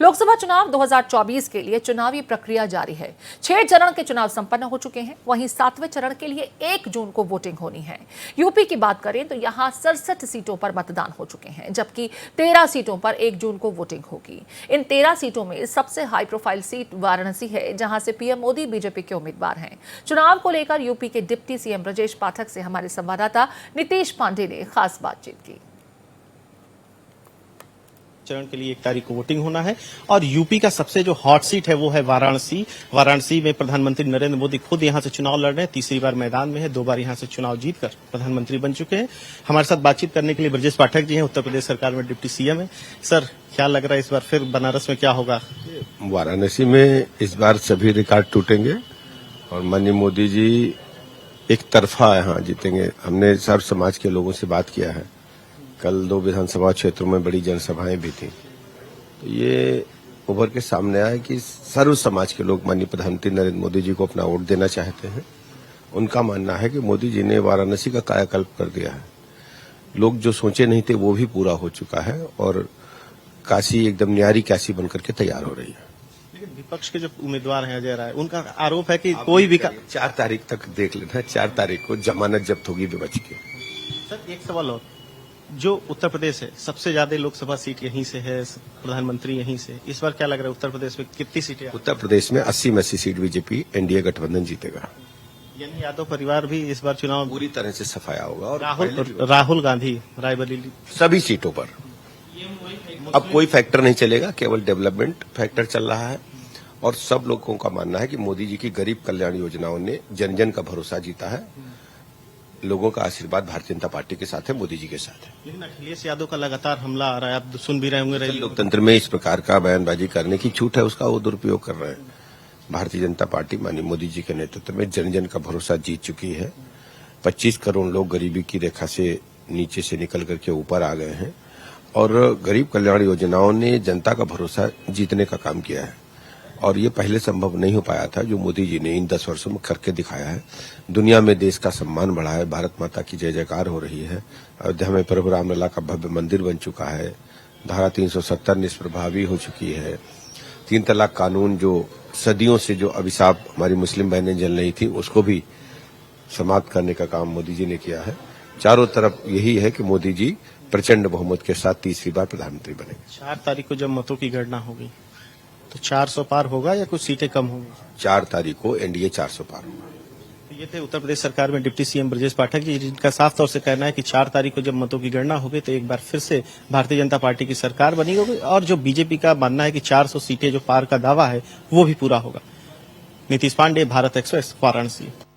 लोकसभा चुनाव 2024 के लिए चुनावी प्रक्रिया जारी है। 6 चरण के चुनाव संपन्न हो चुके हैं। वहीं 7वें चरण के लिए 1 जून को वोटिंग होनी है। यूपी की बात करें तो यहां 67 सीटों पर मतदान हो चुके हैं, जबकि 13 सीटों पर 1 जून को वोटिंग होगी। इन 13 सीटों में सबसे हाई प्रोफाइल सीट वाराणसी है, जहां से पीएम मोदी बीजेपी के उम्मीदवार हैं। चुनाव को लेकर यूपी के डिप्टी सीएम ब्रजेश पाठक से हमारे संवाददाता नीतीश पांडे ने खास बातचीत की। चरण के लिए 1 तारीख को वोटिंग होना है और यूपी का सबसे जो हॉट सीट है वो है वाराणसी में प्रधानमंत्री नरेंद्र मोदी खुद यहां से चुनाव लड़ रहे हैं। तीसरी बार मैदान में है, 2 बार यहां से चुनाव जीतकर प्रधानमंत्री बन चुके हैं। हमारे साथ बातचीत करने के लिए ब्रजेश पाठक जी हैं, उत्तर प्रदेश सरकार में डिप्टी सीएम है। सर, क्या लग रहा है इस बार फिर बनारस में क्या होगा? वाराणसी में इस बार सभी रिकॉर्ड टूटेंगे और माननीय मोदी जी एक तरफा यहाँ जीतेंगे। हमने सर्व समाज के लोगों से बात किया है। कल 2 विधानसभा क्षेत्रों में बड़ी जनसभाएं भी थी, तो ये उभर के सामने आया कि सर्व समाज के लोग माननीय प्रधानमंत्री नरेंद्र मोदी जी को अपना वोट देना चाहते हैं। उनका मानना है कि मोदी जी ने वाराणसी का कायाकल्प कर दिया है। लोग जो सोचे नहीं थे वो भी पूरा हो चुका है और काशी एकदम न्यारी काशी बनकर के तैयार हो रही है। लेकिन विपक्ष के जो उम्मीदवार हैं अजय राय, उनका आरोप है कि कोई भी 4 तारीख तक देख लेना, 4 तारीख को जमानत जब्त होगी विपक्ष की। सर, एक सवाल और, जो उत्तर प्रदेश है सबसे ज्यादा लोकसभा सीट यहीं से है, प्रधानमंत्री यहीं से, इस बार क्या लग रहा है उत्तर प्रदेश में कितनी सीटें? उत्तर प्रदेश में 80 में 80 सीट बीजेपी एनडीए गठबंधन जीतेगा। यानी यादव परिवार भी इस बार चुनाव पूरी तरह से सफाया होगा और राहुल गांधी रायबरेली सभी सीटों पर अब कोई फैक्टर नहीं चलेगा, केवल डेवलपमेंट फैक्टर चल रहा है। और सब लोगों का मानना है कि मोदी जी की गरीब कल्याण योजनाओं ने जन जन का भरोसा जीता है। लोगों का आशीर्वाद भारतीय जनता पार्टी के साथ है, मोदी जी के साथ है। लेकिन अखिलेश यादव का लगातार हमला आ रहा है, आप सुन भी रहे होंगे। लोकतंत्र में इस प्रकार का बयानबाजी करने की छूट है, उसका वो दुरुपयोग कर रहे हैं। भारतीय जनता पार्टी माननीय मोदी जी के नेतृत्व में जन जन का भरोसा जीत चुकी है। 25 करोड़ लोग गरीबी की रेखा से नीचे से निकल करके ऊपर आ गए हैं और गरीब कल्याण योजनाओं ने जनता का भरोसा जीतने का काम किया है। और ये पहले संभव नहीं हो पाया था, जो मोदी जी ने इन 10 वर्षों में करके दिखाया है। दुनिया में देश का सम्मान बढ़ा है, भारत माता की जय जयकार हो रही है। अयोध्या में प्रभु रामलला का भव्य मंदिर बन चुका है। धारा 370 निष्प्रभावी हो चुकी है। 3 तलाक कानून जो सदियों से जो अभिशाप हमारी मुस्लिम बहनें जल रही थी, उसको भी समाप्त करने का काम मोदी जी ने किया है। चारों तरफ यही है कि मोदी जी प्रचंड बहुमत के साथ तीसरी बार प्रधानमंत्री बनेंगे। 4 तारीख को जब मतों की गणना होगी तो 400 पार होगा या कुछ सीटें कम होंगी? 4 तारीख को एनडीए 400 पार होगा। तो ये थे उत्तर प्रदेश सरकार में डिप्टी सीएम ब्रजेश पाठक जी, जिनका साफ तौर से कहना है कि 4 तारीख को जब मतों की गणना होगी तो एक बार फिर से भारतीय जनता पार्टी की सरकार बनी होगी और जो बीजेपी का मानना है कि 400 सीटें जो पार का दावा है वो भी पूरा होगा। नीतीश पांडे, भारत एक्सप्रेस, वाराणसी।